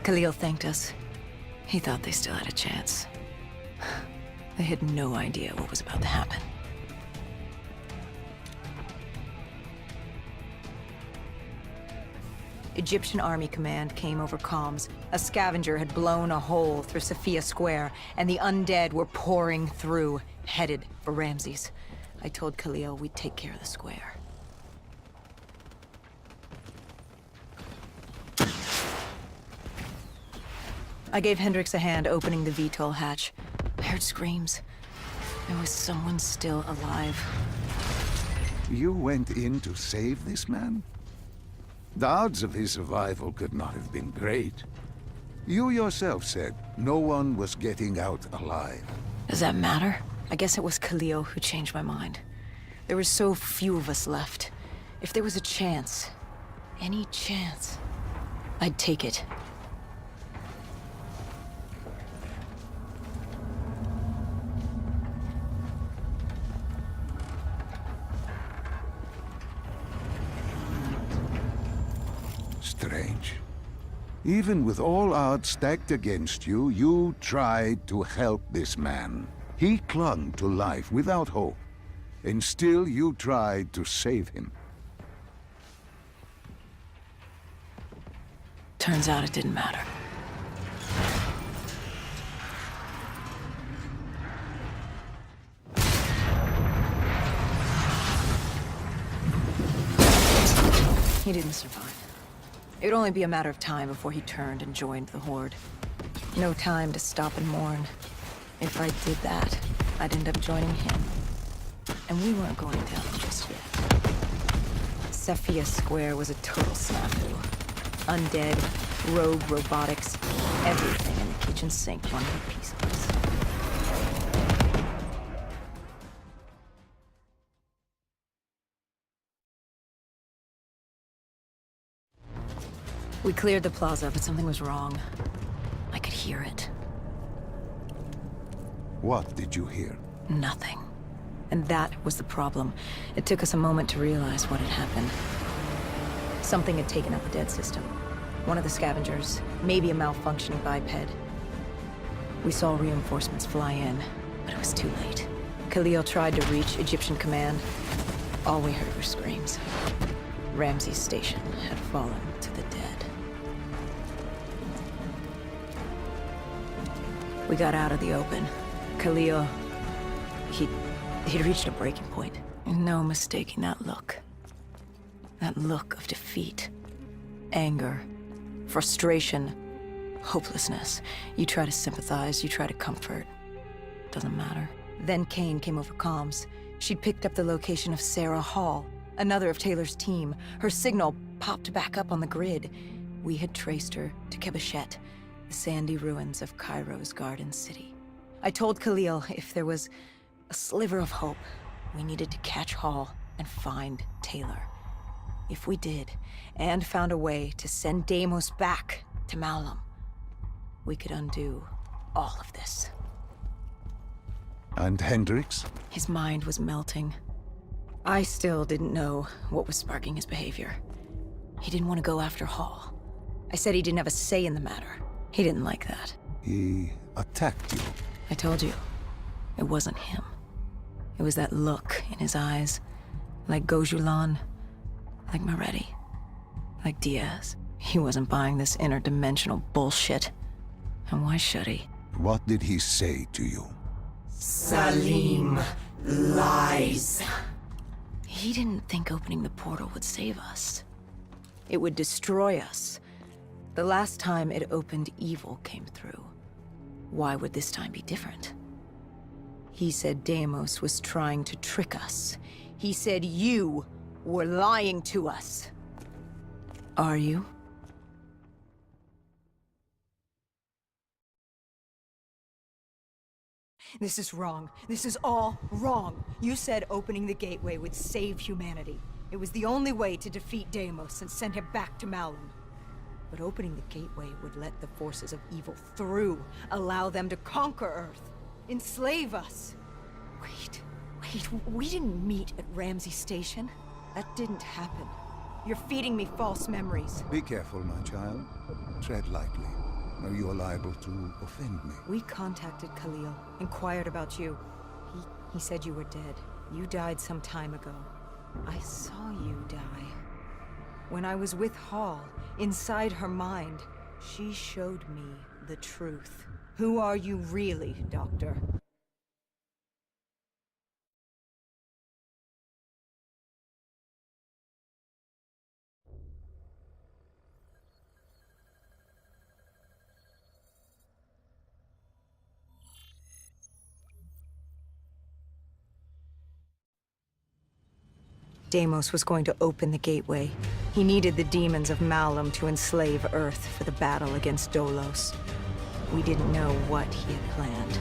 Khalil thanked us. He thought they still had a chance. They had no idea what was about to happen. Egyptian Army Command came over comms. A scavenger had blown a hole through Sophia Square, and the undead were pouring through, headed for Ramses. I told Khalil we'd take care of the square. I gave Hendricks a hand opening the VTOL hatch. I heard screams. There was someone still alive. You went in to save this man? The odds of his survival could not have been great. You yourself said no one was getting out alive. Does that matter? I guess it was Khalil who changed my mind. There were so few of us left. If there was a chance, any chance, I'd take it. Strange. Even with all odds stacked against you, you tried to help this man. He clung to life without hope, and still you tried to save him. Turns out it didn't matter. He didn't survive. It would only be a matter of time before he turned and joined the Horde. No time to stop and mourn. If I did that, I'd end up joining him. And we weren't going down just yet. Sophia Square was a total snafu. Undead, rogue robotics, everything in the kitchen sink wanted a piece of us. We cleared the plaza, but something was wrong. I could hear it. What did you hear? Nothing. And that was the problem. It took us a moment to realize what had happened. Something had taken out the dead system. One of the scavengers, maybe a malfunctioning biped. We saw reinforcements fly in, but it was too late. Khalil tried to reach Egyptian command. All we heard were screams. Ramses Station had fallen to the dead. We got out of the open. Khalil, he'd reached a breaking point. No mistaking that look. That look of defeat, anger, frustration, hopelessness. You try to sympathize, you try to comfort. Doesn't matter. Then Kane came over comms. She'd picked up the location of Sarah Hall, another of Taylor's team. Her signal popped back up on the grid. We had traced her to Kebeshet, the sandy ruins of Cairo's Garden City. I told Khalil if there was a sliver of hope, we needed to catch Hall and find Taylor. If we did, and found a way to send Deimos back to Malum, we could undo all of this. And Hendricks? His mind was melting. I still didn't know what was sparking his behavior. He didn't want to go after Hall. I said he didn't have a say in the matter. He didn't like that. He attacked you. I told you, it wasn't him. It was that look in his eyes, like Gojulan, like Moretti, like Diaz. He wasn't buying this interdimensional bullshit. And why should he? What did he say to you? Salim lies. He didn't think opening the portal would save us. It would destroy us. The last time it opened, evil came through. Why would this time be different? He said Deimos was trying to trick us. He said you were lying to us. Are you? This is wrong. This is all wrong. You said opening the gateway would save humanity. It was the only way to defeat Deimos and send him back to Malum. But opening the gateway would let the forces of evil through, allow them to conquer Earth, enslave us. Wait, we didn't meet at Ramses Station. That didn't happen. You're feeding me false memories. Be careful, my child. Tread lightly. are you liable to offend me? We contacted Khalil, inquired about you. He said you were dead. You died some time ago. I saw you die. When I was with Hall, inside her mind, she showed me the truth. Who are you really, Doctor? Deimos was going to open the gateway. He needed the demons of Malum to enslave Earth for the battle against Dolos. We didn't know what he had planned,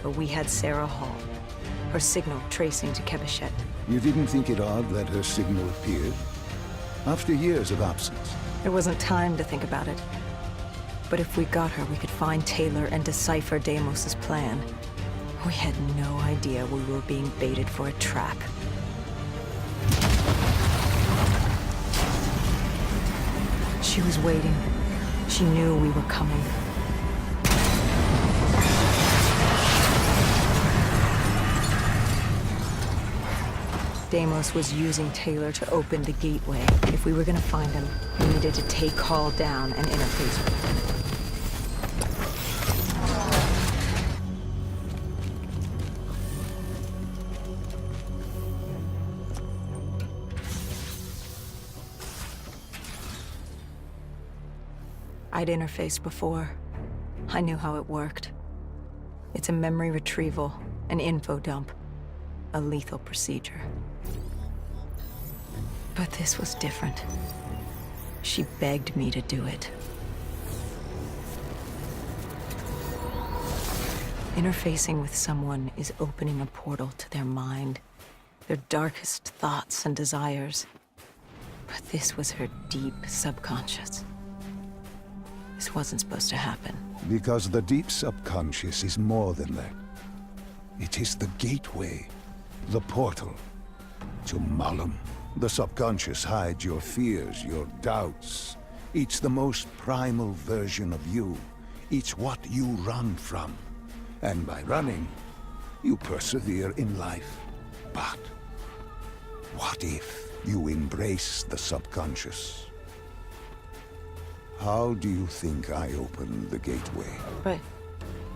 but we had Sarah Hall, her signal tracing to Kebeshet. You didn't think it odd that her signal appeared? After years of absence. There wasn't time to think about it. But if we got her, we could find Taylor and decipher Deimos' plan. We had no idea we were being baited for a trap. She was waiting. She knew we were coming. Deimos was using Taylor to open the gateway. If we were gonna find him, we needed to take Hall down and interface with him. I'd interfaced before. I knew how it worked. It's a memory retrieval, an info dump, a lethal procedure. But this was different. She begged me to do it. Interfacing with someone is opening a portal to their mind, their darkest thoughts and desires. But this was her deep subconscious. This wasn't supposed to happen. Because the deep subconscious is more than that. It is the gateway, the portal, to Malum. The subconscious hides your fears, your doubts. It's the most primal version of you. It's what you run from. And by running, you persevere in life. But what if you embrace the subconscious? How do you think I opened the gateway? But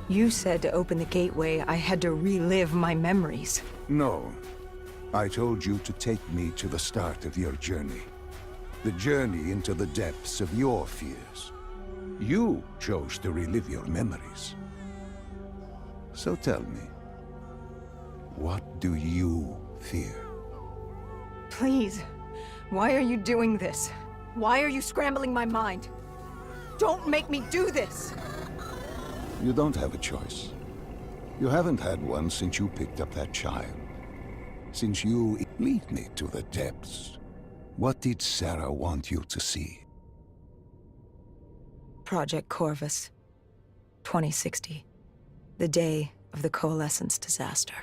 you said to open the gateway, I had to relive my memories. No. I told you to take me to the start of your journey. The journey into the depths of your fears. You chose to relive your memories. So tell me, what do you fear? Please, why are you doing this? Why are you scrambling my mind? Don't make me do this! You don't have a choice. You haven't had one since you picked up that child. Since you lead me to the depths. What did Sarah want you to see? Project Corvus, 2060. The day of the Coalescence disaster.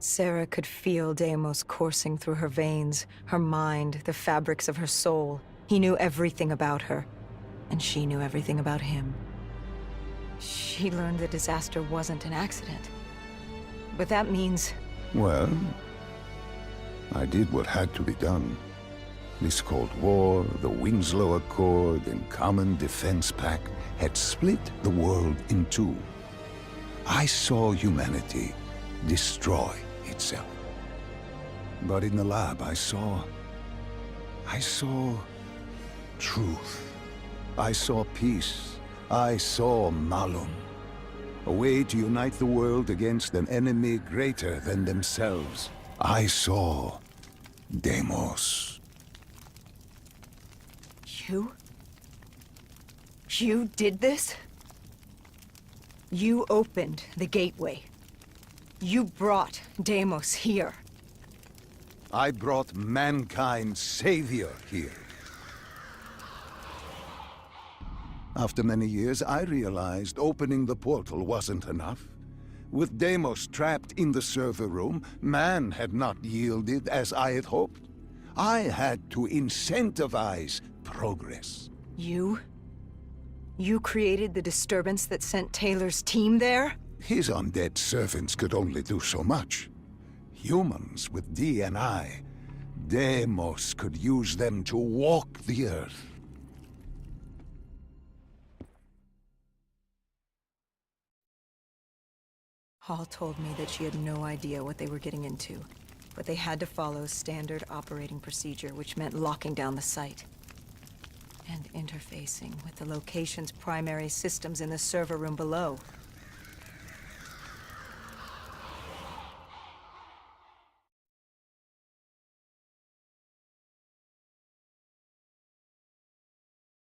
Sarah could feel Deimos coursing through her veins, her mind, the fabrics of her soul. He knew everything about her, and she knew everything about him. She learned the disaster wasn't an accident. But that means... Well, I did what had to be done. This Cold War, the Winslow Accord, and Common Defense Pact had split the world in two. I saw humanity destroy itself. But in the lab, I saw truth. I saw peace. I saw Malum. A way to unite the world against an enemy greater than themselves. I saw Deimos. You did this? You opened the gateway. You brought Deimos here. I brought mankind's savior here. After many years, I realized opening the portal wasn't enough. With Deimos trapped in the server room, man had not yielded as I had hoped. I had to incentivize progress. You You created the disturbance that sent Taylor's team there? His undead servants could only do so much. Humans with D&I, Deimos could use them to walk the earth. Hall told me that she had no idea what they were getting into, but they had to follow standard operating procedure, which meant locking down the site and interfacing with the location's primary systems in the server room below.